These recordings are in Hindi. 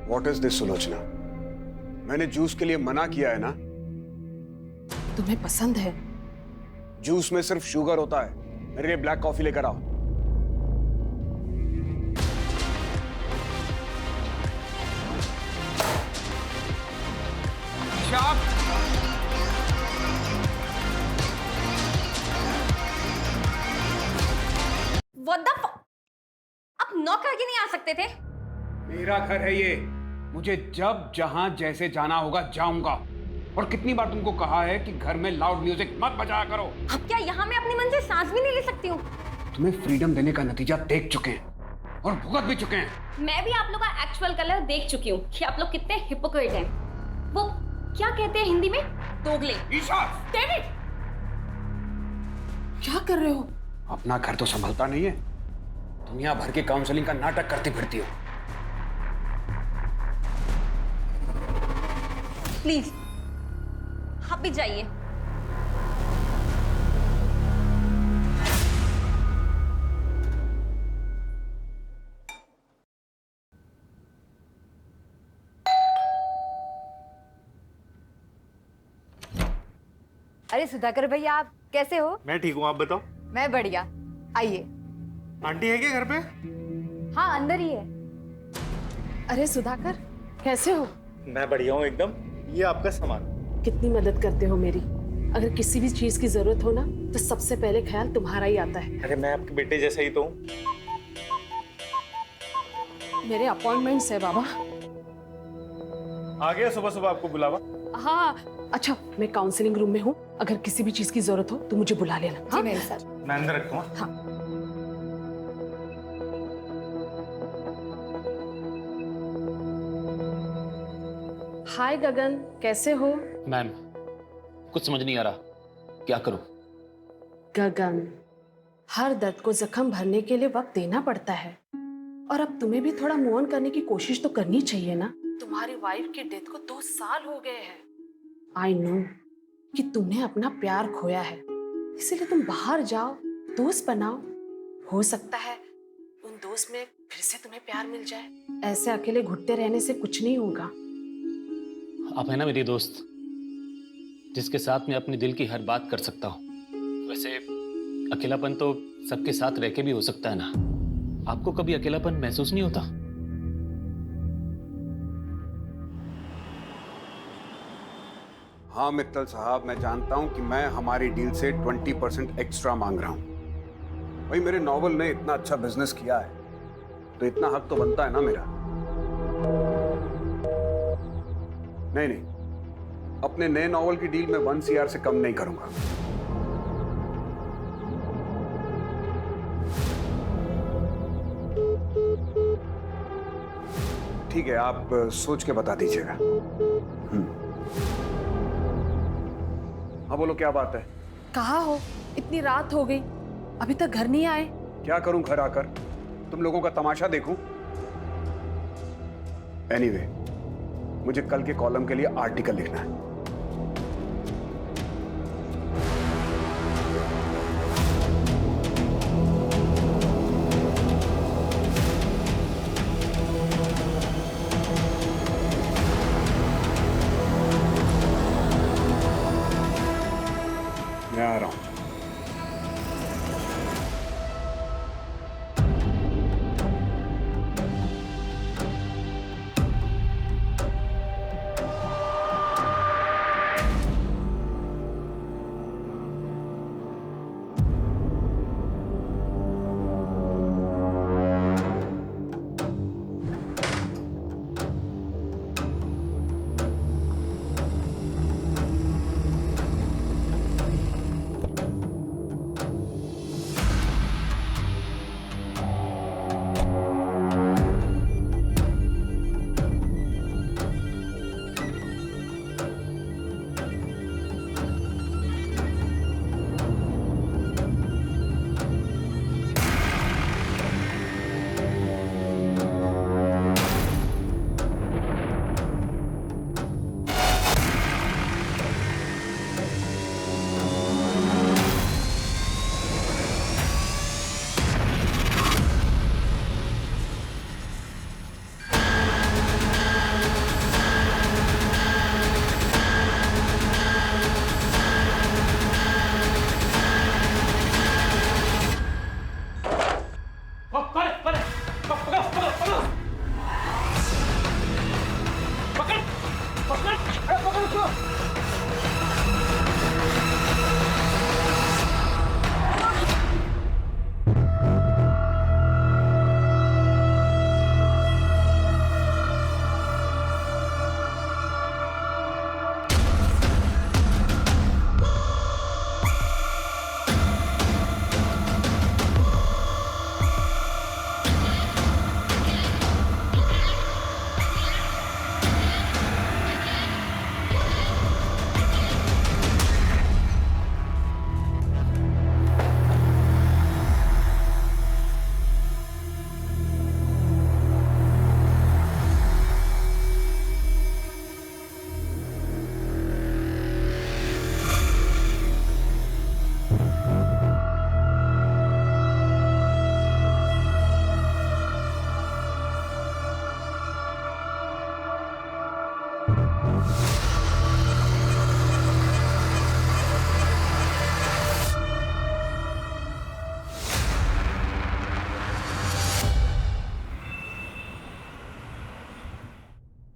What is this Sulochana? मैंने जूस के लिए मना किया है ना। तुम्हें पसंद है? जूस में सिर्फ शुगर होता है। मेरे लिए ब्लैक कॉफी लेकर आओ। What the f- आप नॉक करके नहीं आ सकते थे? मेरा घर है ये। मुझे जब जहां जैसे जाना होगा जाऊंगा। और कितनी बार तुमको कहा है कि घर में लाउड म्यूजिक मत बजाया करो। अब क्या यहाँ मैं अपनी मन से सांस भी नहीं ले सकती हूँ? तुम्हें फ्रीडम देने का नतीजा देख चुके हैं और भुगत भी चुके हैं। मैं भी आप लोग का एक्चुअल कलर देख चुकी हूँ कि आप लोग कितने हिपोक्रेट हैं। वो क्या कहते हैं हिंदी में? दोगले। ईशा! Damn it! क्या कर रहे हो? अपना घर तो संभलता नहीं है, दुनिया भर के काउंसलिंग का नाटक करती फिरती हो। प्लीज आप भी जाइए। अरे सुधाकर भैया, आप कैसे हो? मैं ठीक हूँ, आप बताओ। मैं बढ़िया। आइए। आंटी है क्या घर पे? हाँ, अंदर ही है। अरे सुधाकर, कैसे हो? मैं बढ़िया हूँ एकदम। ये आपका सामान। कितनी मदद करते हो मेरी। अगर किसी भी चीज की जरूरत हो ना तो सबसे पहले ख्याल तुम्हारा ही आता है। अरे मैं आपके बेटे जैसा ही तो हूँ। मेरे अपॉइंटमेंट्स है बाबा। आ गया सुबह सुबह आपको बुलावा। हाँ, अच्छा मैं काउंसलिंग रूम में हूँ, अगर किसी भी चीज की जरूरत हो तो मुझे बुला लेना। जी मेरे साथ। मैं अंदर रखूँ। हाँ। हाय गगन, कैसे हो? मैम, कुछ समझ नहीं आ रहा, क्या करूं? गगन, हर दर्द को जख्म भरने के लिए वक्त देना पड़ता है, और अब तुम्हें भी थोड़ा मूव ऑन करने की कोशिश तो करनी चाहिए ना। तुम्हारी वाइफ की डेथ को 2 साल हो गए हैं। आई नो कि तुमने अपना प्यार खोया है, इसीलिए तुम बाहर जाओ, दोस्त बनाओ। हो सकता है उन दोस्त में फिर से तुम्हें प्यार मिल जाए। ऐसे अकेले घुटते रहने से कुछ नहीं होगा। आप है ना मेरी दोस्त, जिसके साथ मैं अपने दिल की हर बात कर सकता हूँ। वैसे अकेलापन तो सबके साथ रह के भी हो सकता है ना। आपको कभी अकेलापन महसूस नहीं होता? हाँ मित्तल साहब, मैं जानता हूं कि मैं हमारी डील से 20% एक्स्ट्रा मांग रहा हूं। भाई मेरे नॉवल ने इतना अच्छा बिजनेस किया है तो इतना हक तो बनता है ना मेरा। नहीं नहीं, अपने नए नॉवल की डील में 1 CR से कम नहीं करूंगा। ठीक है, आप सोच के बता दीजिएगा। हाँ बोलो, क्या बात है? कहाँ हो? इतनी रात हो गई, अभी तक घर नहीं आए। क्या करूं घर आकर? तुम लोगों का तमाशा देखूं? एनीवे, मुझे कल के कॉलम के लिए आर्टिकल लिखना है। मैं आ रहा हूं।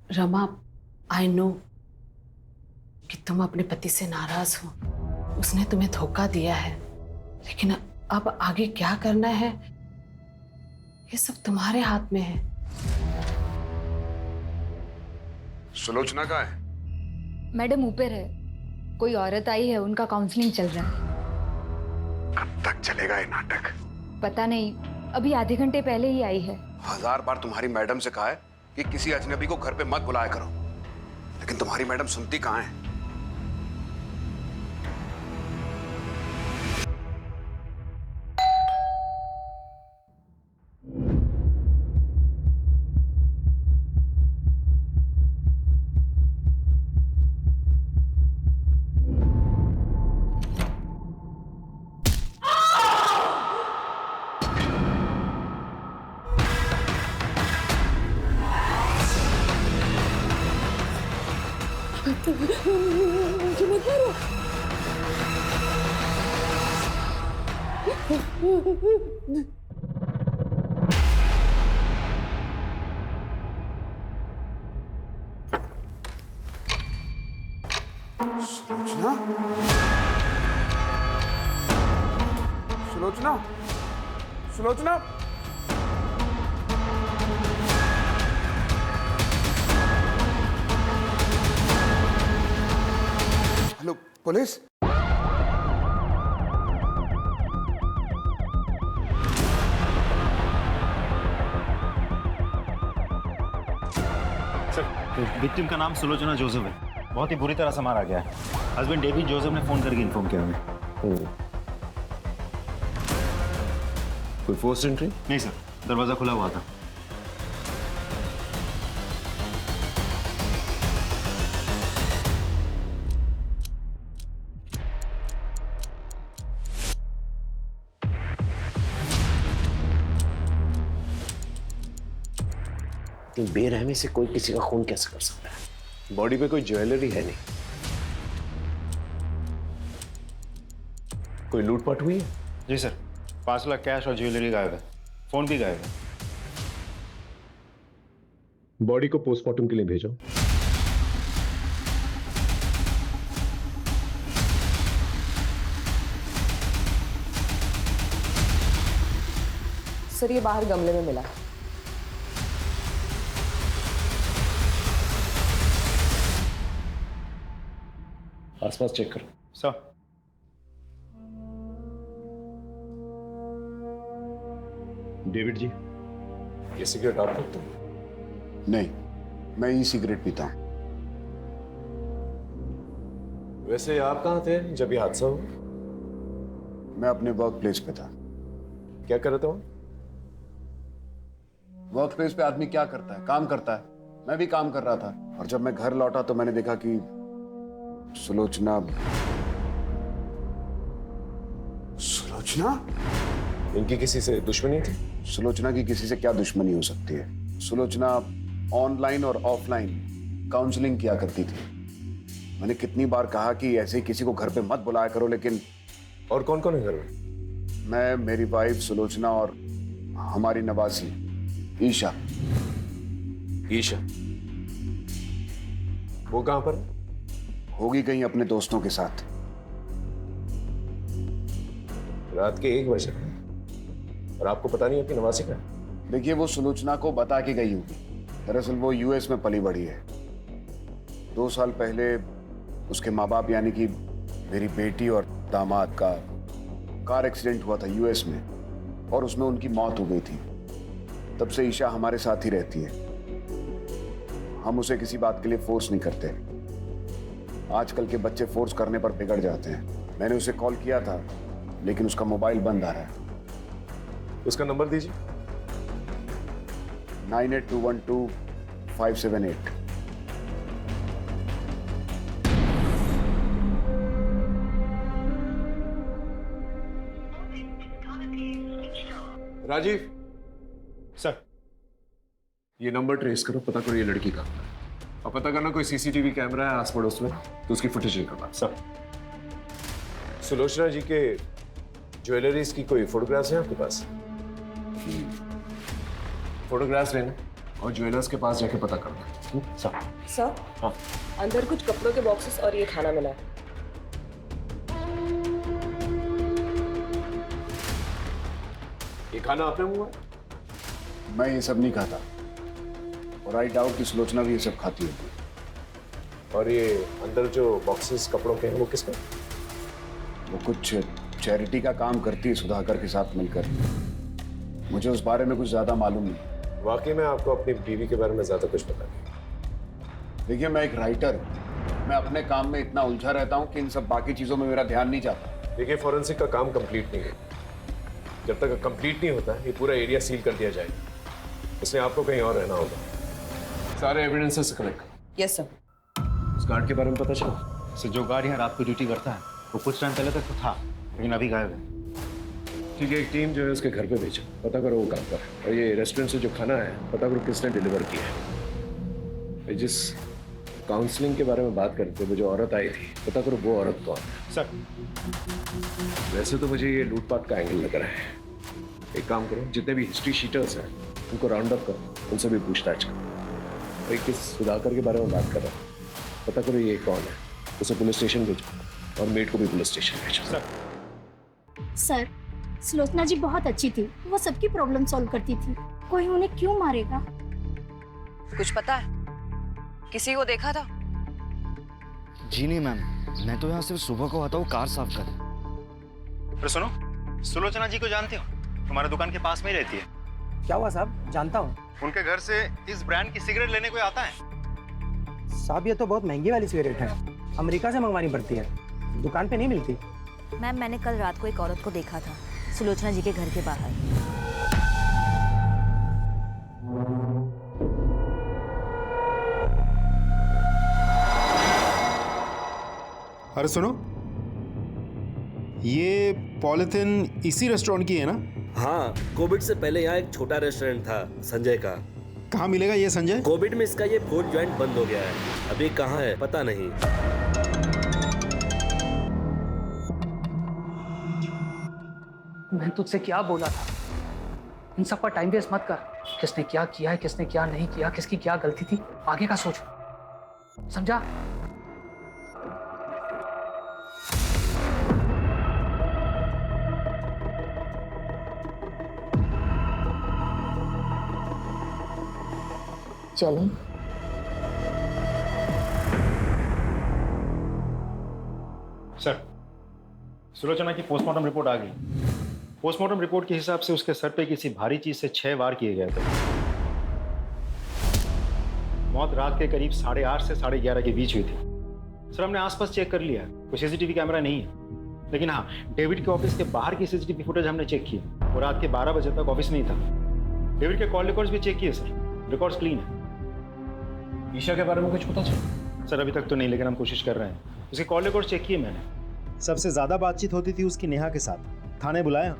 रमा, आई नो कि तुम अपने पति से नाराज हो, उसने तुम्हें धोखा दिया है, लेकिन अब आगे क्या करना है ये सब तुम्हारे हाथ में है। सुलोचना कहाँ है? मैडम ऊपर है, कोई औरत आई है, उनका काउंसलिंग चल रहा है। कब तक चलेगा ये नाटक? पता नहीं, अभी आधे घंटे पहले ही आई है। 1000 बार तुम्हारी मैडम से कहा है कि किसी अजनबी को घर पे मत बुलाया करो, लेकिन तुम्हारी मैडम सुनती कहाँ है? Sulochana? Sulochana? Sulochana? Hello, police? Sir, victim का नाम सुलोचना जोसेफ है। बहुत ही बुरी तरह से मारा गया है। हस्बैंड डेविड जोसेफ ने फोन करके इन्फॉर्म किया हमें। कोई फोर्स एंट्री? नहीं सर, दरवाजा खुला हुआ था। बेरहमी से कोई किसी का खून कैसे कर सकता है? बॉडी पे कोई ज्वेलरी है नहीं। कोई लूटपाट हुई है? जी सर, 5 लाख कैश और ज्वेलरी गायब है, फोन भी गायब है। बॉडी को पोस्टमार्टम के लिए भेजो। सर ये बाहर गमले में मिला। आसपास चेक करो। सर, डेविड जी, ये सिगरेट आप पीते हो? नहीं, मैं ई सिगरेट पीता हूं। वैसे आप कहाँ थे जब ये हादसा हुआ? मैं अपने वर्क प्लेस पे था। क्या कर रहे थे वहाँ? वर्क प्लेस पे आदमी क्या करता है? काम करता है। मैं भी काम कर रहा था, और जब मैं घर लौटा तो मैंने देखा कि सुलोचना इनकी किसी से दुश्मनी थी? सुलोचना की किसी से क्या दुश्मनी हो सकती है? सुलोचना ऑनलाइन और ऑफलाइन काउंसलिंग किया करती थी। मैंने कितनी बार कहा कि ऐसे ही किसी को घर पे मत बुलाया करो, लेकिन और कौन कौन है घर में? मैं, मेरी वाइफ सुलोचना और हमारी नवासी ईशा। ईशा? वो कहाँ पर? होगी कहीं अपने दोस्तों के साथ। रात के 1 बजे और आपको पता नहीं आपकी नवासी का? देखिए, वो सुलोचना को बता के गई होगी। दरअसल वो यूएस में पली बड़ी है। 2 साल पहले उसके माँ बाप यानी कि मेरी बेटी और दामाद का कार एक्सीडेंट हुआ था यूएस में, और उसमें उनकी मौत हो गई थी। तब से ईशा हमारे साथ ही रहती है। हम उसे किसी बात के लिए फोर्स नहीं करते। आजकल के बच्चे फोर्स करने पर बिगड़ जाते हैं। मैंने उसे कॉल किया था, लेकिन उसका मोबाइल बंद आ रहा है। उसका नंबर दीजिए। 98212578। राजीव, सर, ये नंबर ट्रेस करो, पता करो ये लड़की का, और पता करना कोई सीसीटीवी कैमरा है आस पड़ोस में तो उसकी फुटेज निकालना। सर। सुलोचना जी के ज्वेलरीज की कोई फोटोग्राफ्स हैं आपके पास? फोटोग्राफ्स लेना, और ज्वेलर्स के पास जाके पता करना। सर सर हाँ। अंदर कुछ कपड़ों के बॉक्सेस और ये खाना मिला है। ये खाना आपने मंगवाया? मैं ये सब नहीं खाता और आई डाउट कि सुलोचना भी ये सब खाती है। और ये अंदर जो बॉक्सेस कपड़ों के हैं वो किसका? वो कुछ चैरिटी का काम करती है सुधाकर के साथ मिलकर। मुझे उस बारे में कुछ ज्यादा मालूम नहीं। वाकई में आपको अपनी बीवी के बारे में ज्यादा कुछ पता नहीं। देखिए, मैं एक राइटर हूँ। मैं अपने काम में इतना उलझा रहता हूँ कि इन सब बाकी चीजों में मेरा ध्यान नहीं जाता। देखिए, फॉरेंसिक का काम कंप्लीट नहीं है। जब तक कंप्लीट नहीं होता ये पूरा एरिया सील कर दिया जाएगा, इसलिए आपको कहीं और रहना होगा। सारे एविडेंसेस कलेक्ट। Yes sir. उस गार्ड के बारे में पता चला? सर जो गार्ड यहाँ रात को ड्यूटी करता है वो कुछ टाइम पहले तक तो था, लेकिन अभी गायब है। ठीक है, एक टीम जो है उसके घर पे भेजो, पता करो वो कहाँ पर है। और ये रेस्टोरेंट से जो खाना है पता करो किसने डिलीवर किया है। जिस काउंसलिंग के बारे में बात करते वो जो औरत आई थी, पता करो वो औरत कौन है। सर वैसे तो मुझे ये लूटपाट का एंगल लग रहा है। एक काम करो, जितने भी हिस्ट्री शीटर्स हैं उनको राउंड अप करो, उनसे भी पूछताछ करो। भाई किस सुधाकर के बारे में बात कर रहा हूँ, पता करो ये कौन है, उसे पुलिस स्टेशन भेजो और मेड को भी पुलिस स्टेशन भेजो। सर, सुलोचना जी बहुत अच्छी थी, वो सबकी प्रॉब्लम सॉल्व करती थी। कोई उन्हें क्यों मारेगा? कुछ पता है? किसी को देखा था? जी नहीं मैम, मैं तो यहाँ सिर्फ सुबह को आता हूँ कार साफ कर। पर सुनो, सुलोचना जी को जानते हो? तुम्हारे दुकान के पास में ही रहती है। क्या हुआ साहब? जानता हूँ। उनके घर से इस ब्रांड की सिगरेट लेने कोई आता है? साहब ये तो बहुत महंगी वाली सिगरेट है, अमेरिका से मंगवानी पड़ती है, दुकान पे नहीं मिलती। मैम मैंने कल रात को एक औरत को देखा था सुलोचना जी के घर के बाहर। अरे सुनो, ये पॉलिथिन इसी रेस्टोरेंट की है ना? हाँ, कोविड से पहले यहाँ एक छोटा रेस्टोरेंट था संजय का। कहाँ मिलेगा ये संजय? कोविड में इसका ये फूड जॉइंट बंद हो गया है, अभी कहाँ है पता नहीं। मैं तुझसे क्या बोला था, इन सब पर टाइम वेस्ट मत कर। किसने क्या किया है, किसने क्या नहीं किया, किसकी क्या गलती थी, आगे का सोच, समझा? चलें? सर, सुलोचना की पोस्टमार्टम रिपोर्ट आ गई। पोस्टमार्टम रिपोर्ट के हिसाब से उसके सर पे किसी भारी चीज से 6 वार किए गए थे। मौत रात के करीब 8:30 से 11:30 के बीच हुई थी। सर हमने आसपास चेक कर लिया, कोई सीसीटीवी कैमरा नहीं है, लेकिन हाँ डेविड के ऑफिस के बाहर की सीसीटीवी फुटेज हमने चेक की। वो रात के 12 बजे तक ऑफिस में ही था। डेविड के कॉल रिकॉर्ड्स भी चेक किए सर, रिकॉर्ड्स क्लीन है। ईशा के बारे में कुछ पता चला? सर अभी तक तो नहीं, लेकिन हम कोशिश कर रहे हैं। उसके कॉल रिकॉर्ड चेक किए मैंने। सबसे ज्यादा बातचीत होती थी उसकी नेहा के साथ। थाने बुलाया?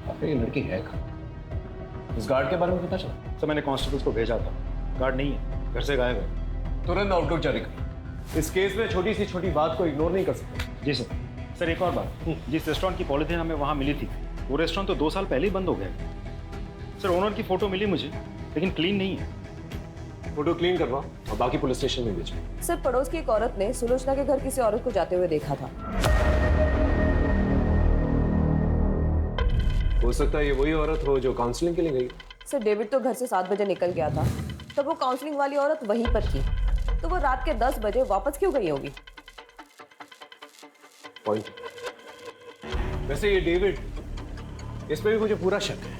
आपने ये लड़की है कहाँ? इस गार्ड के बारे में पता चला? सर मैंने कांस्टेबल्स को भेजा था, गार्ड नहीं है, घर से गायब है। तुरंत आउटलुक जारी करो। इस केस में छोटी सी छोटी बात को इग्नोर नहीं कर सकते। जी सर। सर एक और बात, जिस रेस्टोरेंट की पॉलिथीन हमें वहाँ मिली थी, वो रेस्टोरेंट तो 2 साल पहले ही बंद हो गया। सर ओनर की फोटो मिली मुझे, लेकिन क्लीन नहीं है। फोटो क्लीन करवाओ और बाकी पुलिस स्टेशन में भेजो। सर पड़ोस की एक औरत ने सुलोचना के घर किसी औरत को जाते हुए देखा था। हो सकता है ये वही औरत हो जो काउंसलिंग के लिए गई। सर डेविड तो घर से 7 बजे निकल गया था, तब वो काउंसलिंग वाली औरत वहीं पर थी, तो वो रात के 10 बजे वापस क्यों गई होगी? पॉइंट। वैसे ये डेविड, इस पे भी मुझे पूरा शक है।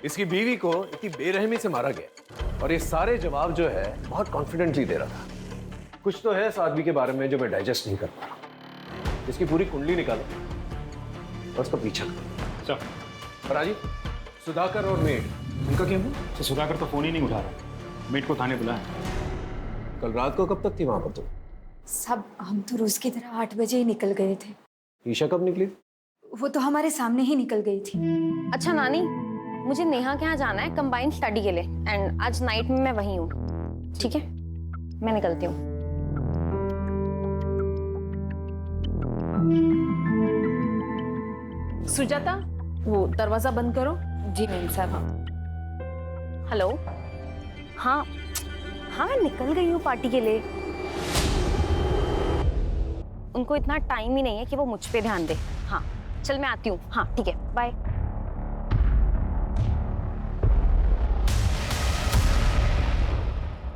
इसकी बीवी को इतनी बेरहमी से मारा गया और ये सारे जवाब जो है बहुत कॉन्फिडेंटली दे रहा था। कुछ तो है इस आदमी के बारे में जो मैं डाइजेस्ट नहीं कर पा रहा। इसकी पूरी कुंडली निकालो और उसका पीछा करो। सर राजीव, सुधाकर और मेड, उनका क्या हुआ? तो सुधाकर तो फोन ही नहीं उठा रहा, मेट को थाने बुलाया। कल रात को कब तक थी वहां पर तुम? सब हम तो रोज की तरह 8 बजे ही निकल गए थे। ईशा कब निकली? वो तो हमारे सामने ही निकल गई थी। अच्छा नानी, मुझे नेहा के यहाँ जाना है कंबाइंड स्टडी के लिए, एंड आज नाइट में मैं वहीं हूँ। ठीक है, मैं निकलती हूँ। सुजाता, वो दरवाजा बंद करो। जी मैम साहब। हेलो। हाँ हाँ, मैं निकल गई हूँ पार्टी के लिए। उनको इतना टाइम ही नहीं है कि वो मुझ पे ध्यान दे। हाँ चल मैं आती हूँ। हाँ ठीक है, बाय।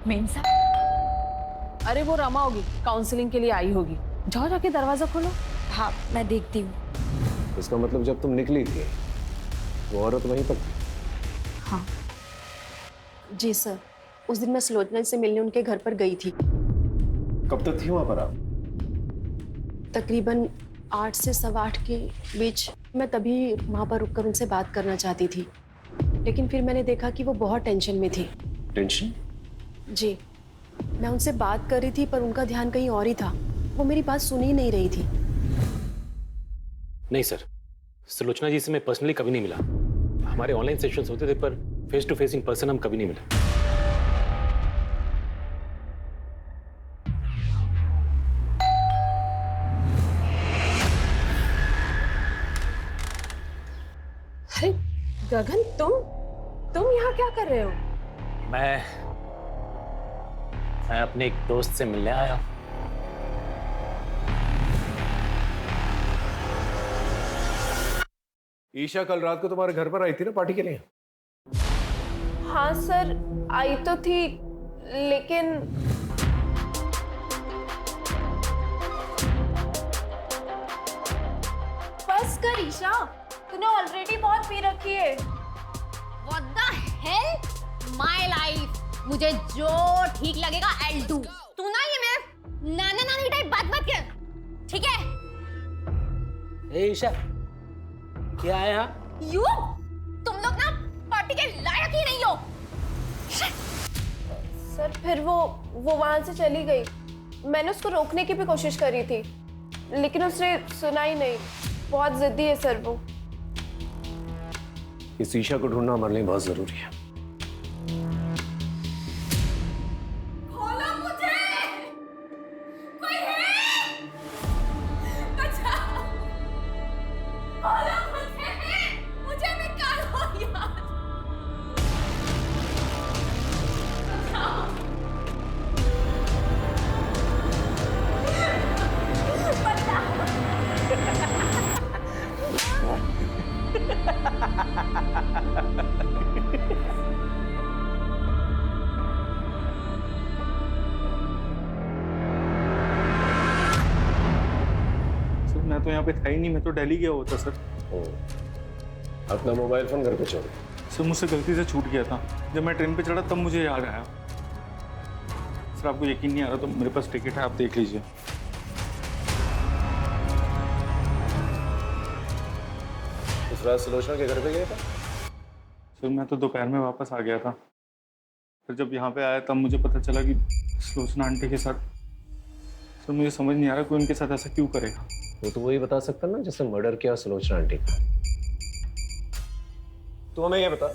मेम साहब, अरे वो रमा होगी, काउंसलिंग के लिए आई होगी। जाओ जाके दरवाजा खोलो। हाँ मैं देखती हूँ। इसका मतलब जब तुम निकली थी वो औरत वहीं पर थी? हाँ जी सर, उस दिन मैं सुलोचना से मिलने उनके घर पर गई थी। कब तक थी वहां पर आप? तकरीबन 8 से 8:15 के बीच। मैं तभी वहाँ पर रुककर उनसे बात करना चाहती थी, लेकिन फिर मैंने देखा कि वो बहुत टेंशन में थी। टेंशन? जी, मैं उनसे बात कर रही थी पर उनका ध्यान कहीं और ही था। वो मेरी बात सुन ही नहीं रही थी। नहीं सर, सुलोचना जी से मैं पर्सनली कभी नहीं मिला। हमारे ऑनलाइन सेशंस होते थे पर face to face in person हम कभी नहीं मिले। अरे गगन, तुम यहाँ क्या कर रहे हो? मैं अपने एक दोस्त से मिलने आया हूँ। ईशा कल रात को तुम्हारे घर पर आई थी ना पार्टी के लिए? हाँ सर, आई तो थी, लेकिन बस कर ईशा, तूने ऑलरेडी बहुत पी रखी है। What the hell? My life. मुझे जो ठीक लगेगा I'll do. तू ना ये मेरे नाना नानी टाइप बात मत कर, ठीक है? ए ईशा, क्या है यहाँ? You? तुम लोग ना पार्टी के लायक ही नहीं हो। सर फिर वो वहां से चली गई। मैंने उसको रोकने की भी कोशिश करी थी, लेकिन उसने सुना ही नहीं। बहुत जिद्दी है सर वो। इस ईशा को ढूंढना हमारे लिए बहुत जरूरी है। खोलो मुझे! कोई है? बचाओ! खोलो मुझे निकालो यार! सर मैं तो यहाँ पे था ही नहीं, मैं तो दिल्ली गया होता सर। अपना मोबाइल फोन घर पे छोड़। सर मुझसे गलती से छूट गया था, जब मैं ट्रेन पे चढ़ा तब मुझे याद आया। सर आपको यकीन नहीं आ रहा तो मेरे पास टिकट है, आप देख लीजिए। उस रात सुलोचना के घर पे गया था? सर मैं तो दोपहर में वापस आ गया था, फिर जब यहाँ पे आया तब मुझे पता चला कि सुलोचना आंटी के साथ। सर मुझे समझ नहीं आ रहा कोई उनके साथ ऐसा क्यों करेगा। वो तो वही बता सकता ना जिसने मर्डर किया सुलोचना आंटी का। तू हमें ये बता,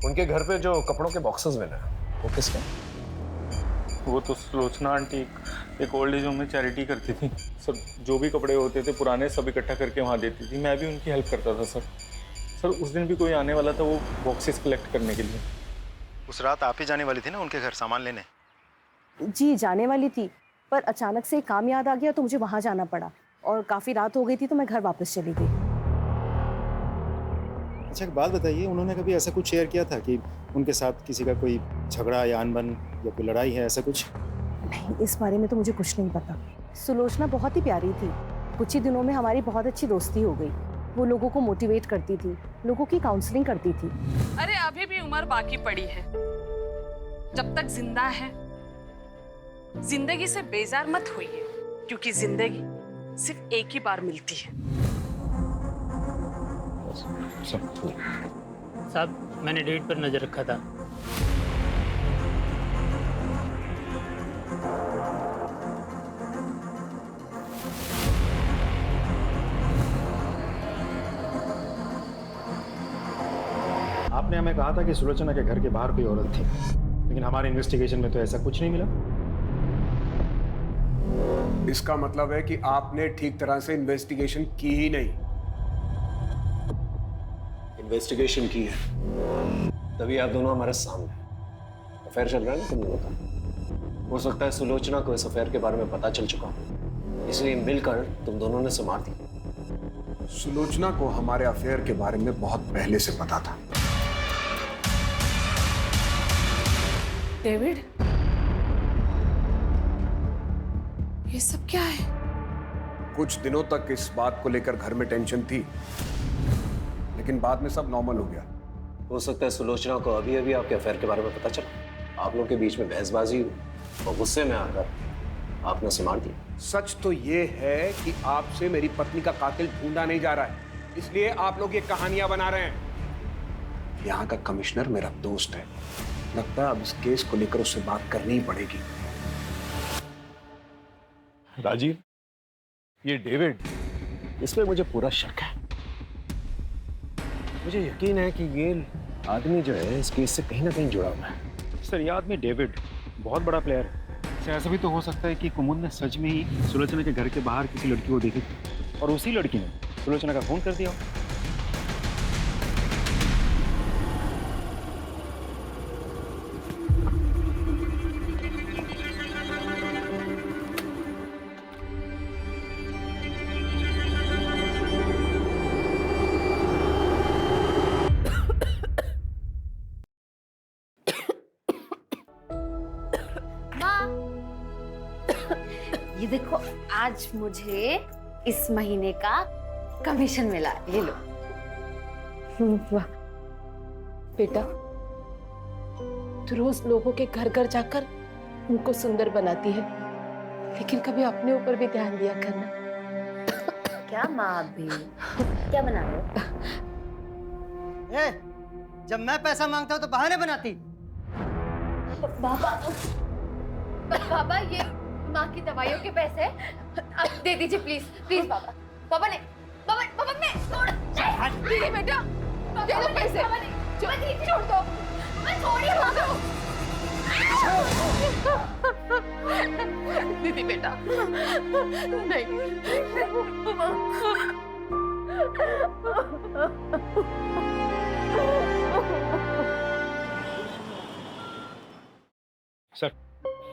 उनके घर पे जो कपड़ों के बॉक्सेस मिले वो किसके? वो तो सुलोचना आंटी एक ओल्ड एज होम में चैरिटी करती थी सर। जो भी कपड़े होते थे पुराने सब इकट्ठा करके वहाँ देती थी, मैं भी उनकी हेल्प करता था सर। सर उस दिन भी कोई आने वाला था वो बॉक्सेस कलेक्ट करने के लिए। उस रात आप ही जाने वाली थी ना उनके घर सामान लेने? जी जाने वाली थी, पर अचानक से काम याद आ गया तो मुझे वहां जाना पड़ा, और काफी रात हो गई थी तो मैं घर वापस चली गई। अच्छा एक बात बताइए, उन्होंने कभी ऐसा कुछ शेयर किया था कि उनके साथ किसी का कोई झगड़ा या अनबन या कोई लड़ाई है, ऐसा कुछ? नहीं, इस बारे में तो मुझे कुछ नहीं पता। सुलोचना बहुत ही प्यारी थी, कुछ ही दिनों में हमारी बहुत अच्छी दोस्ती हो गई। वो लोगों को मोटिवेट करती थी, लोगों की काउंसलिंग करती थी। अरे अभी भी उम्र बाकी पड़ी है, जब तक जिंदा है जिंदगी से बेजार मत होइए, क्योंकि जिंदगी सिर्फ एक ही बार मिलती है। साहब मैंने डेट पर नजर रखा था। आपने हमें कहा था कि सुलोचना के घर के बाहर कोई औरत थी, लेकिन हमारे इन्वेस्टिगेशन में तो ऐसा कुछ नहीं मिला। इसका मतलब है कि आपने ठीक तरह से इन्वेस्टिगेशन की ही नहीं। इन्वेस्टिगेशन की है, तभी आप दोनों हमारे सामने अफेयर चल रहा है ना तुम लोगों का। हो सकता है सुलोचना को इस अफेयर के बारे में पता चल चुका हो, इसलिए मिलकर तुम दोनों ने उसे मार दिया। सुलोचना को हमारे अफेयर के बारे में बहुत पहले से पता था। डेविड, ये सब क्या है? कुछ दिनों तक इस बात को लेकर घर में टेंशन थी, लेकिन बाद में सब नॉर्मल हो गया। हो सकता है सुलोचना को अभी अभी आपके अफेयर के बारे में पता चला, आप लोगों के बीच में बहसबाजी हुई और गुस्से में आकर आपने उसे मार दिया। सच तो ये है कि आपसे मेरी पत्नी का कातिल ढूंढा नहीं जा रहा है, इसलिए आप लोग ये कहानियां बना रहे हैं। यहाँ का कमिश्नर मेरा दोस्त है, लगता है अब इस केस को लेकर उससे बात करनी ही पड़ेगी। राजीव, ये डेविड, इसमें मुझे पूरा शक है। मुझे यकीन है कि ये आदमी जो है इस केस से कहीं ना कहीं जुड़ा हुआ है। सर, ये आदमी डेविड बहुत बड़ा प्लेयर है। सर, ऐसा भी तो हो सकता है कि कुमुद ने सच में ही सुलोचना के घर के बाहर किसी लड़की को देखी थी और उसी लड़की ने सुलोचना का फोन कर दिया। ये देखो, आज मुझे इस महीने का कमीशन मिला, ये लो। वाह बेटा, तू रोज लोगों के घर घर जाकर उनको सुंदर बनाती है, लेकिन कभी अपने ऊपर भी ध्यान दिया करना। क्या माँ भी क्या बना रहे हो? जब मैं पैसा मांगता हूँ तो बहाने बनाती। बाबा, ये माँ की दवाइयों के पैसे अब दे दीजिए प्लीज प्लीज। बाबा बाबा ने बाबा मैं दीदी बेटा दे दो पैसे। छोड़ दो, मैं छोड़िए दीदी बेटा, नहीं। सर,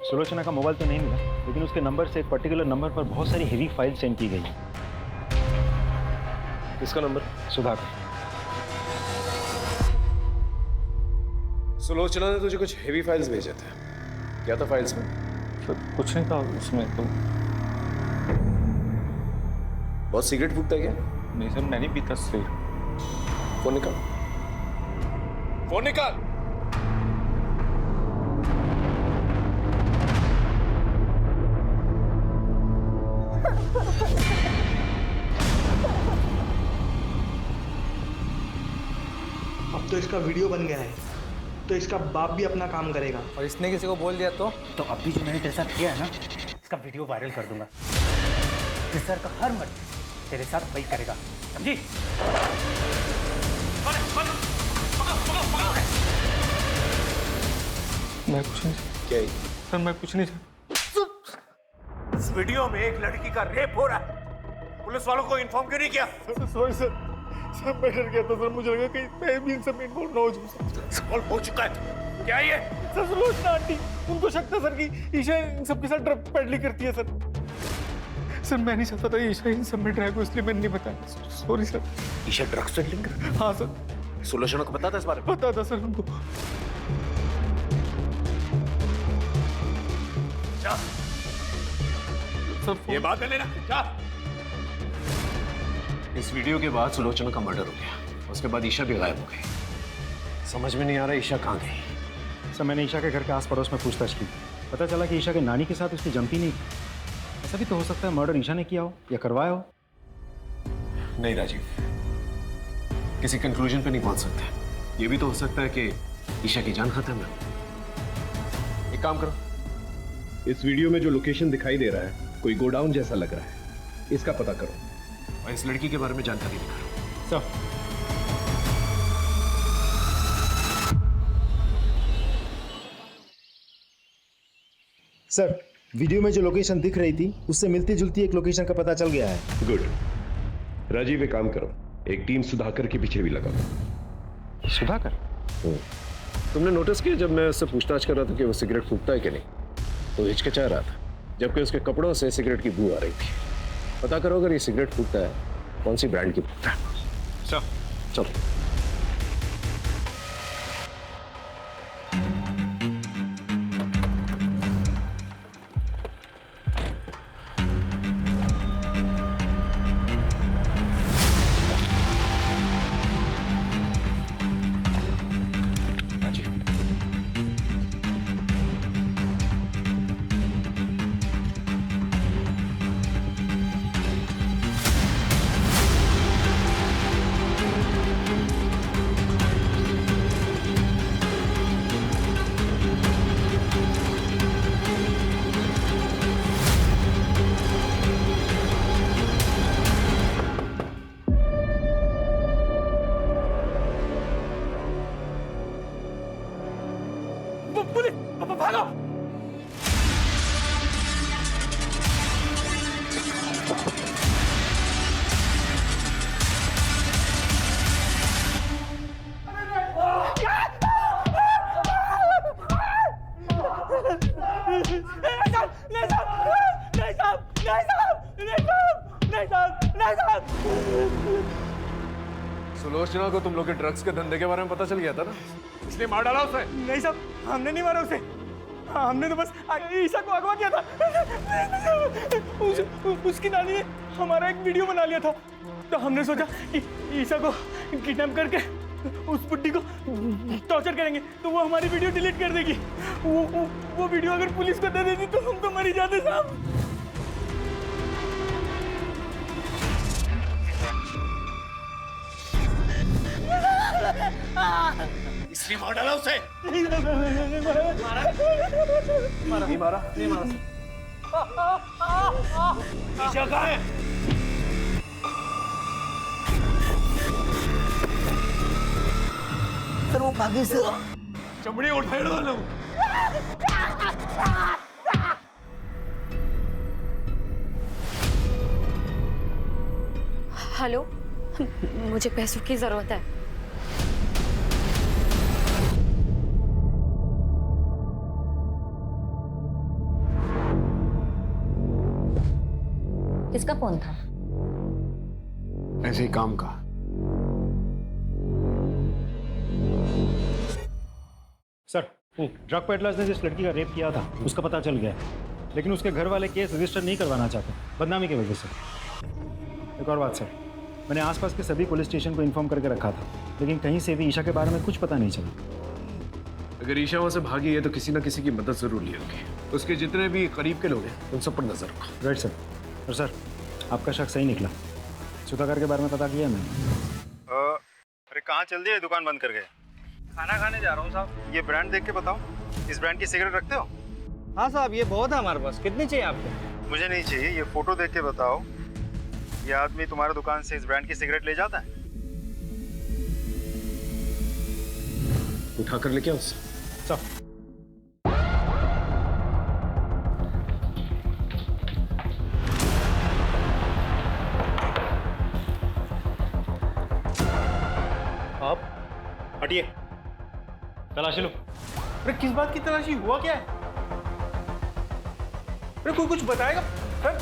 सुलोचना का मोबाइल तो नहीं मिला, लेकिन उसके नंबर से एक पर्टिकुलर नंबर पर बहुत सारी हेवी फाइल सेंड की गई। किसका नंबर? सुधाकर। सुलोचना ने तुझे कुछ हेवी फाइल्स भेजे थे, क्या था फाइल्स में? सर, कुछ नहीं था उसमें तो। बहुत सिगरेट फूकता है क्या? नहीं सर, मैं नहीं पीता सर। फोन निकाल, फोन निकाल। अब तो इसका वीडियो बन गया है, तो इसका बाप भी अपना काम करेगा। और इसने किसी को बोल दिया तो अभी जो मैंने तेरे साथ किया है ना, इसका वीडियो वायरल कर दूंगा। सर का हर मर्द तेरे साथ वही करेगा, समझी? मैं कुछ नहीं। क्या सर, मैं कुछ नहीं। इस वीडियो में एक लड़की का रेप हो रहा है, पुलिस वालों को इन्फॉर्म क्यों नहीं किया? सॉरी सर, मैं डर गया था सर, मुझे लगा कहीं मैं भी इन सब में इन्वॉल्व ना हो जाऊं। सॉल्व हो चुका है, क्या ये? सर, सुलोचना आंटी, उनको शक था सर कि ईशा इन सबके साथ ड्रग पेडलिंग करती है सर। सर, मैं नहीं चाहता था ईशा इन सब में ड्रैग हो, इसलिए मैंने नहीं बताया। Sorry sir. Isha drugs peddling करती है? हाँ सर। सुलोचना को पता था इस बारे में? पता था सर हमको। सर, ये बात कर लेना क्या? इस वीडियो के बाद सुलोचना का मर्डर हो गया, उसके बाद ईशा भी गायब हो गई। समझ में नहीं आ रहा ईशा कहाँ गई। सर, मैंने ईशा के घर के आस पड़ोस में पूछताछ की, पता चला कि ईशा के नानी के साथ उसकी जमती नहीं। ऐसा भी तो हो सकता है मर्डर ईशा ने किया हो या करवाया हो। नहीं राजीव, किसी कंक्लूजन पे नहीं पहुंच सकते। ये भी तो हो सकता है कि ईशा की जान खत्म है। एक काम करो, इस वीडियो में जो लोकेशन दिखाई दे रहा है कोई गोडाउन जैसा लग रहा है, इसका पता करो और इस लड़की के बारे में जानकारी निकालो। सर, सर, वीडियो में जो लोकेशन दिख रही थी उससे मिलती जुलती एक लोकेशन का पता चल गया है। गुड। राजीव, एक काम करो, एक टीम सुधाकर के पीछे भी लगाओ। सुधाकर? तुमने नोटिस किया जब मैं उससे पूछताछ कर रहा था कि वो सिगरेट फूकता है कि नहीं, तो हिचकिचा रहा था, जबकि उसके कपड़ों से सिगरेट की बू आ रही थी। पता करो अगर ये सिगरेट फूकता है कौन सी ब्रांड की फूकता है। चलो। सुलोचना को तुम लोग के ड्रग्स के धंधे के बारे में पता चल गया था ना, इसलिए मार डाला उसे। नहीं साहब, हमने नहीं मारा उसे, हमने तो बस ईशा को अगवा किया था। उसकी नानी ने हमारा एक वीडियो बना लिया था, तो हमने सोचा कि ईशा को किडनैप करके उस बुड्ढी को टॉर्चर करेंगे तो वो हमारी वीडियो डिलीट कर देगी। वो वीडियो अगर पुलिस को दे देती तो हम तो मर ही जाते साहब। इसलिए मार डाला उसे। नहीं मारा। ईशा कहाँ है? सर वो भागे से चमड़ी उठाए डालो। हेलो, मुझे पैसों की जरूरत है। किसका फोन था? ऐसे ही काम का। सर, ड्रग पेडलर्स ने जिस लड़की का रेप किया था उसका पता चल गया, लेकिन उसके घर वाले केस रजिस्टर नहीं करवाना चाहते बदनामी की वजह से। एक और बात सर, मैंने आसपास के सभी पुलिस स्टेशन को इन्फॉर्म करके रखा था, लेकिन कहीं से भी ईशा के बारे में कुछ पता नहीं चला। अगर ईशा वहां से भागी है तो किसी ना किसी की मदद जरूर ली होगी। उसके जितने भी करीब के लोग हैं उन सब पर नजर रखो। Right sir. और सर, आपका शक सही निकला। सुधाकर के बारे में पता किया मैंने। अरे कहाँ चल दिए दुकान बंद करके? खाना खाने जा रहा हूँ साहब। ये ब्रांड देख के बताओ, इस ब्रांड की सिगरेट रखते हो? हाँ साहब, ये बहुत है हमारे पास। कितनी चाहिए आपको? मुझे नहीं चाहिए, ये फोटो देख के बताओ, ये आदमी तुम्हारी दुकान से इस ब्रांड की सिगरेट ले जाता है? उठा कर लेके आओ उससे। आप हटिए, तलाशी लो। अरे किस बात की तलाशी? हुआ क्या है? अरे कोई कुछ बताएगा सर?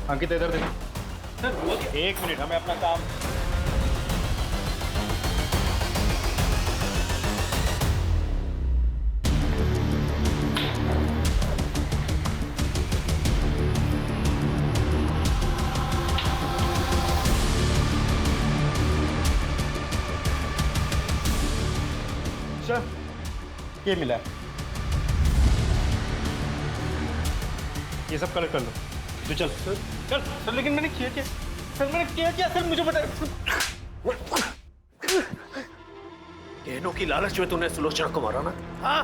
अंकित इधर देखो। सर हुआ क्या? एक मिनट, हमें अपना काम। सर ये मिला है, ये सब कलेक्ट कर लो। तू चल। सर लेकिन मैंने किया क्या? सर मैंने किया क्या? सर मुझे बताए। गहनों की लालच में तूने सुलोचना को मारा ना? हाँ?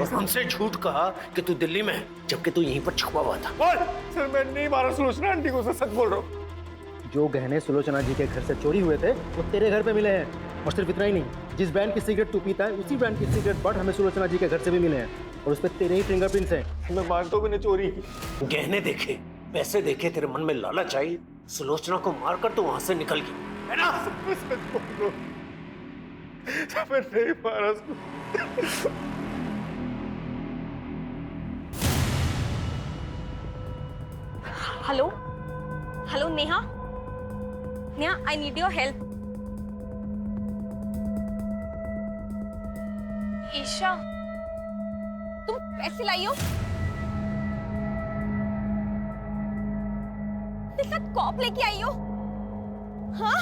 और हमसे झूठ कहा कि तू दिल्ली में है, जबकि तू यहीं पर छुपा हुआ था। सर मैं नहीं मारा सुलोचना आंटी को, सर सच बोल रहा हूँ। जो गहने सुलोचना जी के घर से चोरी हुए थे वो तेरे घर पे मिले हैं। और सिर्फ इतना ही नहीं, जिस ब्रांड की सिगरेट तू पीता है उसी ब्रांड की सिगरेट बट हमें सुलोचना जी के घर से भी मिले हैं, और उस पर तेरे ही फिंगरप्रिंट्स हैं। मैं मानता हूँ मैंने चोरी की। गहने देखे, पैसे देखे, तेरे मन में लालच आई, सुलोचना को मारकर तू वहां से निकल गई, है ना? तो फिर नहीं मारा उसको। Hello hello Neha, Neha I need your help. Isha तुम पैसे लाई हो? मेरे साथ कॉप लेके आई हो? हाँ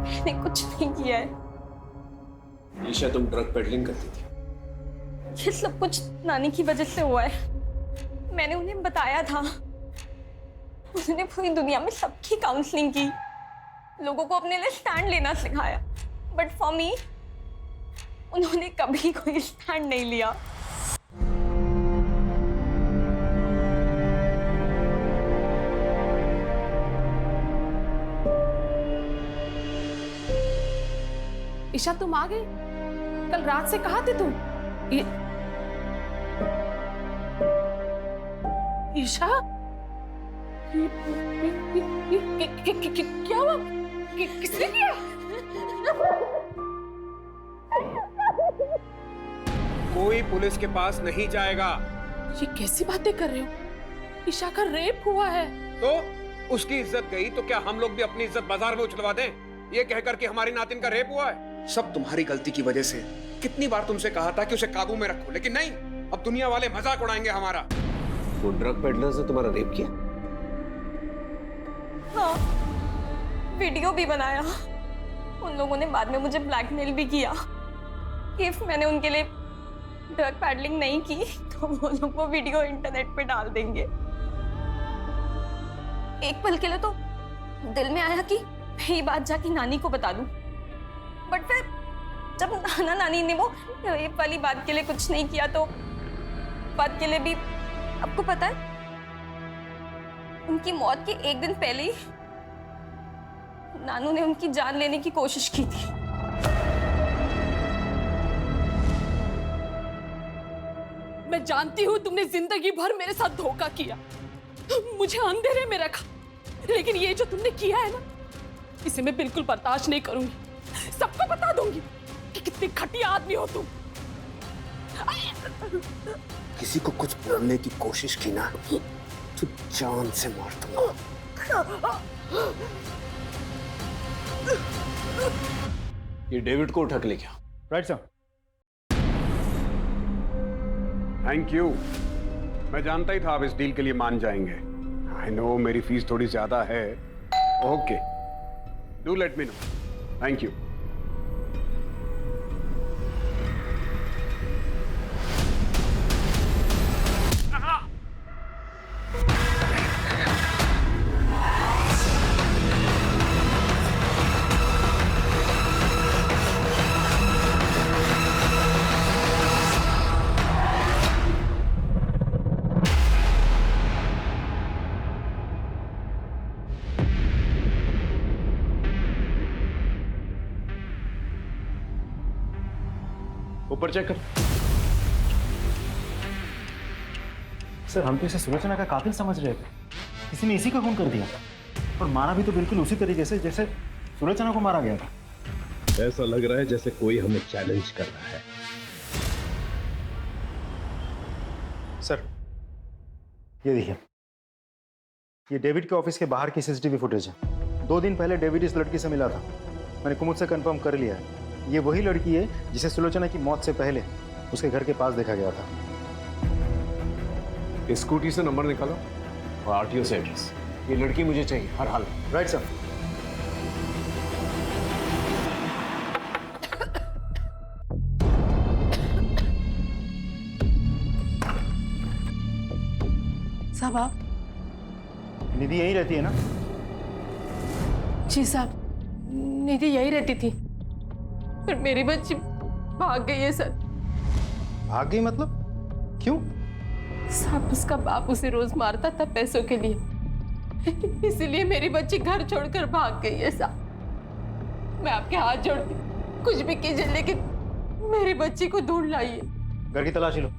मैंने कुछ नहीं किया है। ईशा तुम ड्रग पेडलिंग करती थी? ये सब कुछ नानी की वजह से हुआ है। मैंने उन्हें बताया था, उन्होंने पूरी दुनिया में सबकी काउंसलिंग की, लोगों को अपने लिए स्टैंड लेना सिखाया, बट फॉर मी उन्होंने कभी कोई स्टैंड नहीं लिया। ईशा तुम आ गई? कल रात से कहाँ थे तुम? ईशा क्या हुआ? किसने किया? कोई पुलिस के पास नहीं जाएगा। ये कैसी बातें कर रहे हो? ईशा का रेप हुआ है। तो उसकी इज्जत गई तो क्या हम लोग भी अपनी इज्जत बाजार में उछलवा दें? ये कहकर कि हमारी नातिन का रेप हुआ है। सब तुम्हारी गलती की वजह से। कितनी बार तुमसे कहा था कि उसे काबू में रखो, लेकिन नहीं, अब दुनिया वाले मजाक उड़ाएंगे हमारा। वो ड्रग पेडलर्स ने तुम्हारा रेप किया? हाँ, वीडियो भी बनाया। उन लोगों ने बाद में मुझे ब्लैकमेल भी किया। इफ मैंने उनके लिए ड्रग पैडलिंग नहीं की तो वो लोग वो वीडियो इंटरनेट पे डाल देंगे। एक पल के लिए तो दिल में आया कि मैं ये बात जाके नानी को बता दूं, बट फिर जब नाना नानी ने वो रेप वाली बात के लिए कुछ नहीं किया तो बात के लिए भी, आपको पता है उनकी मौत के एक दिन पहले ही नानू ने उनकी जान लेने की कोशिश की थी। मैं जानती हूँ तुमने जिंदगी भर मेरे साथ धोखा किया, मुझे अंधेरे में रखा, लेकिन ये जो तुमने किया है ना, इसे मैं बिल्कुल बर्दाश्त नहीं करूंगी। सबको बता दूंगी कि कितनी घटिया आदमी हो तुम। किसी को कुछ बोलने की कोशिश की ना तो जान से मार दूंगा। ये डेविड को उठा के ले गया। Right sir. Thank you. मैं जानता ही था आप इस डील के लिए मान जाएंगे। आई नो मेरी फीस थोड़ी ज्यादा है। Okay, do let me know. Thank you. ऊपर चेक कर। सर हम तो इसे सुलोचना का कातिल समझ रहे थे, किसी ने इसी का खून कर दिया और मारा भी तो बिल्कुल उसी तरीके से जैसे सुलोचना को मारा गया था। ऐसा लग रहा है जैसे कोई हमें चैलेंज कर रहा है। सर ये देखिए, ये डेविड के ऑफिस के बाहर की सीसीटीवी फुटेज है। 2 दिन पहले डेविड इस लड़की से मिला था। मैंने कुमुद से कंफर्म कर लिया है, ये वही लड़की है जिसे सुलोचना की मौत से पहले उसके घर के पास देखा गया था। स्कूटी से नंबर निकालो और आरटीओ से एड्रेस। ये लड़की मुझे चाहिए हर हाल में। Right sir. साहब आप? निधि यहीं रहती है ना? जी साहब, निधि यही रहती थी, पर मेरी बच्ची भाग गई है सर। भाग गई मतलब? क्यों? साहब उसका बाप उसे रोज मारता था पैसों के लिए, इसीलिए मेरी बच्ची घर छोड़कर भाग गई है साहब। मैं आपके हाथ जोड़ती, कुछ भी कीजिए लेकिन मेरी बच्ची को ढूंढ लाइए। घर की तलाशी लो।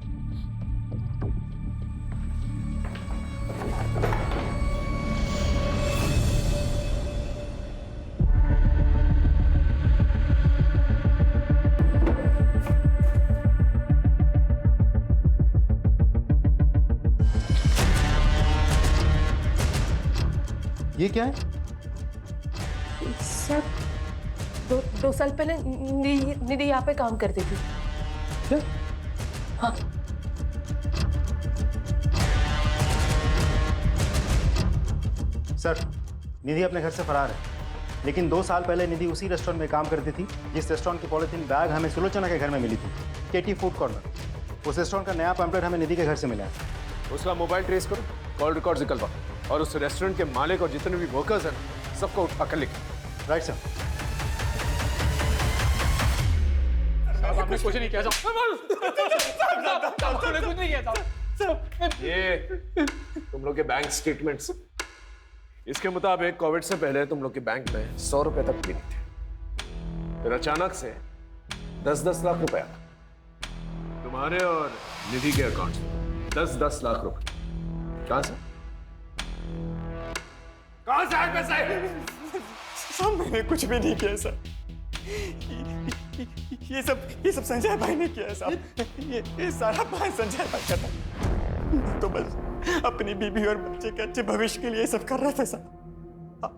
ये क्या है? सर, दो साल पहले निधि यहाँ पे काम करती थी। क्या? हाँ। सर, निधि अपने घर से फरार है, लेकिन 2 साल पहले निधि उसी रेस्टोरेंट में काम करती थी जिस रेस्टोरेंट की पॉलिथीन बैग हमें सुलोचना के घर में मिली थी, केटी फूड कॉर्नर। उस रेस्टोरेंट का नया पैम्पलेट हमें निधि के घर से मिला है। उसका मोबाइल ट्रेस करो, कॉल रिकॉर्ड निकलवा और उस रेस्टोरेंट के मालिक और जितने भी वर्कर्स हैं सबको उठा कर लिखें। Right sir. आपने कुछ नहीं किया आपने कुछ नहीं किया। ये तुम लोग के बैंक स्टेटमेंट्स, इसके मुताबिक कोविड से पहले तुम लोग के बैंक में 100 रुपए तक भी नहीं थे। फिर अचानक से 10-10 लाख रुपए आ गए तुम्हारे और निधि के अकाउंट में। 10-10 लाख रुपए कहां से? कहां से आए पैसे? सब मैंने कुछ भी नहीं किया सर। ये सब संजय भाई ने किया है साहब। ये सारा प्लान संजय भाई का था। तो बस अपनी बीबी और बच्चे के अच्छे भविष्य के लिए ये सब कर रहा था सर।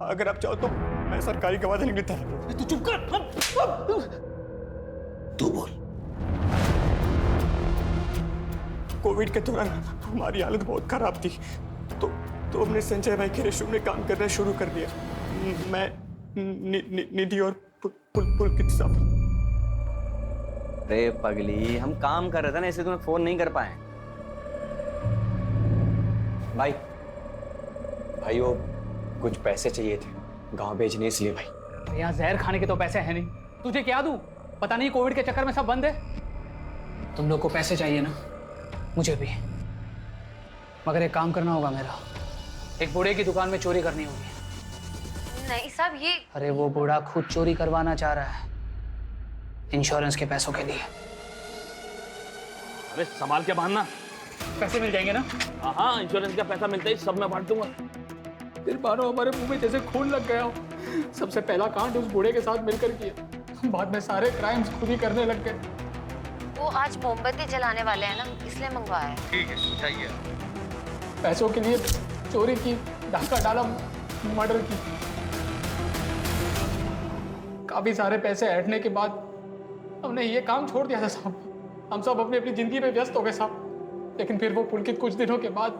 अगर आप चाहो तो मैं सरकारी गवाह देने के लिए तैयार हूं। तू चुप कर। तू बोल। कोविड के दौरान हमारी हालत बहुत खराब थी, तो हमने संजय भाई के रेस्टोरेंट में काम करना शुरू कर दिया। मैं निधि और पुलकित साहब। अरे पगली, हम काम कर रहे थे ना, इसलिए तुम्हें फोन नहीं कर पाए। भाई वो कुछ पैसे चाहिए थे गांव भेजने, इसलिए भाई। यहाँ जहर खाने के तो पैसे हैं नहीं, तुझे क्या दूं? पता नहीं कोविड के चक्कर में सब बंद है। तुम लोग को पैसे चाहिए ना, मुझे भी, मगर एक काम करना होगा मेरा। एक बूढ़े की दुकान में चोरी करनी होगी। नहीं साहब, ये अरे वो बूढ़ा खुद चोरी करवाना चाह रहा है इंश्योरेंस के पैसों के लिए। अरे संभाल के बांधना, पैसे मिल जाएंगे ना? हाँ, इंश्योरेंस का पैसा मिलता ही सब मैं बांट दूंगा। फिर मानो हमारे मुंह में जैसे खून लग गया हो। सबसे पहला कांड उस बूढ़े के साथ मिलकर किया, बाद में सारे क्राइम्स खुद ही करने लग गए। वो आज मोमबत्ती जलाने वाले हैं ना, इसलिए मंगवाया है। ठीक है, चाहिए। पैसों के लिए चोरी की, डाका डाला, मर्डर की। काफी सारे पैसे ऐंठने के बाद हमने ये काम छोड़ दिया था साहब। हम सब अपनी अपनी जिंदगी में व्यस्त हो गए साहब। लेकिन फिर वो पुलकित कुछ दिनों के बाद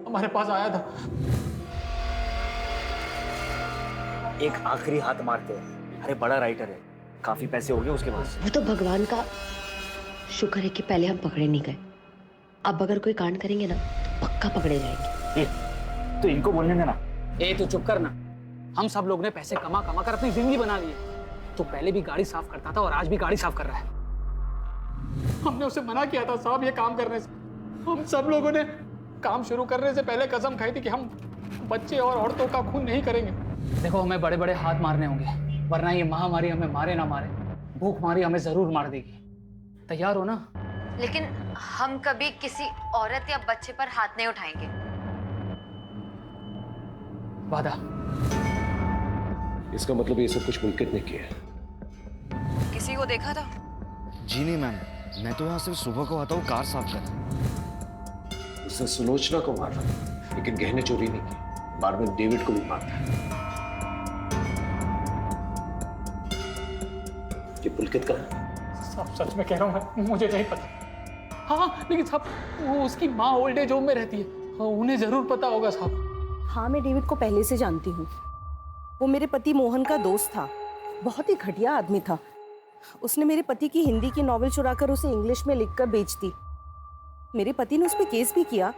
हमारे पास आया था। एक आखिरी हाथ मारते हैं। अरे बड़ा राइटर है, काफी पैसे हो गए उसके पास। वो तो भगवान का शुक्र है कि पहले हम पकड़े नहीं गए। अब अगर कोई कांड करेंगे ना तो पक्का पकड़े जाएंगे। तो इनको बोलने देना। तू चुप करना। हम सब लोग ने पैसे कमा कमा कर अपनी जिंदगी बना ली है। तू पहले भी गाड़ी साफ करता था और आज भी गाड़ी साफ कर रहा है। हमने उसे मना किया था साहब ये काम करने से। हम सब लोगों ने काम शुरू करने से पहले कसम खाई थी कि हम बच्चे और औरतों का खून नहीं करेंगे। देखो, हमें बड़े बड़े हाथ मारने होंगे, वरना ये महामारी हमें मारे ना मारे, भूखमारी हमें जरूर मार देगी। तैयार हो ना? लेकिन हम कभी किसी औरत या बच्चे पर हाथ नहीं उठाएंगे। वादा। इसका मतलब ये सब कुछ पुलकित ने किया है। किसी को देखा था? जी नहीं मैम, मैं तो यहाँ सिर्फ सुबह को आता हूँ कार साफ कर। उसने सुलोचना को मारा, लेकिन गहने चोरी नहीं की। बाद में डेविड को भी मारा। ये पुलकित का है? साहब सच में कह रहा हूँ, मुझे नहीं पता। हाँ, लेकिन साहब वो उसकी माँ ओल्ड एज होम में रहती है। हाँ, उन्हें जरूर पता होगा साहब। हाँ, मैं डेविड को पहले से जानती हूँ। वो मेरे पति मोहन का दोस्त था। बहुत ही घटिया आदमी था। उसने मेरे पति की हिंदी की नॉवेल चुराकर उसे इंग्लिश में लिखकर बेच दी। मेरे पति ने उस पर केस भी किया।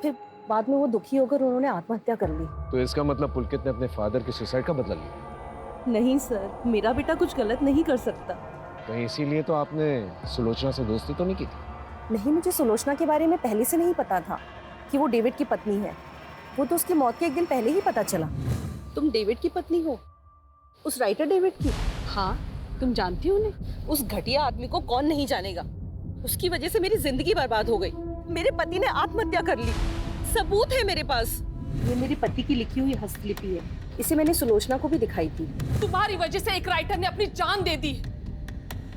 फिर बाद में वो दुखी होकर उन्होंने आत्महत्या कर ली। तो इसका मतलब पुलकित ने अपने फादर के सुसाइड का बदला लिया? नहीं सर, मेरा बेटा कुछ गलत नहीं कर सकता। कहीं इसीलिए तो आपने सुलोचना से दोस्ती तो नहीं की थी? नहीं, मुझे सुलोचना के बारे में पहले से नहीं पता था कि वो डेविड की पत्नी है। वो तो उसकी मौत के एक दिन पहले ही पता चला। तुम डेविड की पत्नी हो? उस राइटर डेविड की? हाँ, तुम जानती हो उन्हें? उस घटिया आदमी को कौन नहीं जानेगा। उसकी वजह से मेरी जिंदगी बर्बाद हो गई। मेरे पति ने आत्महत्या कर ली। सबूत है मेरे पास। ये मेरे पति की लिखी हुई हस्तलिपि है। इसे मैंने सुलोचना को भी दिखाई थी। तुम्हारी वजह से एक राइटर ने अपनी जान दे दी।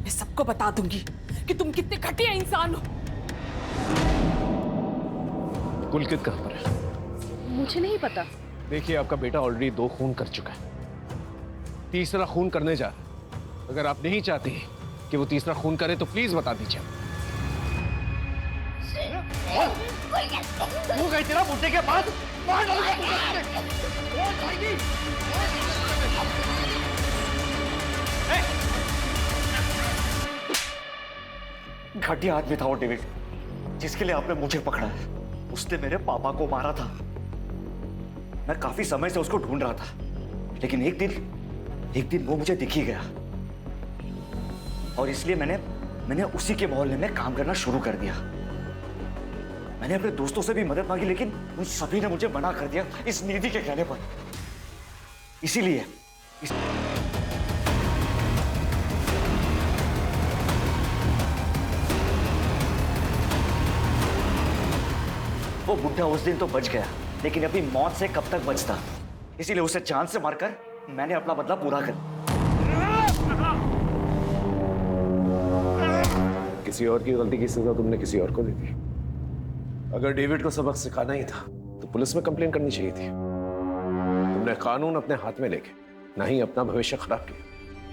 मैं सबको बता दूंगी कि तुम कितने घटिया इंसान हो। पुलकित कहाँ पर है? मुझे नहीं पता। देखिए, आपका बेटा ऑलरेडी 2 खून कर चुका है, तीसरा खून करने जा रहा है। अगर आप नहीं चाहती कि वो तीसरा खून करे तो प्लीज बता दीजिए। तू गई तेरा बुड्ढे के बाद मार डालूंगा। घटिया आदमी था वो डेविड, जिसके लिए आपने मुझे पकड़ा है। उसने मेरे पापा को मारा था। मैं काफी समय से उसको ढूंढ रहा था, लेकिन एक दिन वो मुझे दिख ही गया, और इसलिए मैंने उसी के मोहल्ले में काम करना शुरू कर दिया। मैंने अपने दोस्तों से भी मदद मांगी, लेकिन उन सभी ने मुझे मना कर दिया इस निधि के कहने पर। इसीलिए वो बुढ़ा उस दिन तो बच गया, लेकिन अपनी मौत से कब तक बचता। इसीलिए उसे जान से मारकर मैंने अपना बदला पूरा कर। किसी और की गलती की सजा तुमने किसी और को दे दी। अगर डेविड को सबक सिखाना ही था तो पुलिस में कंप्लेन करनी चाहिए थी। तुमने कानून अपने हाथ में लेके ना ही अपना भविष्य खराब किया।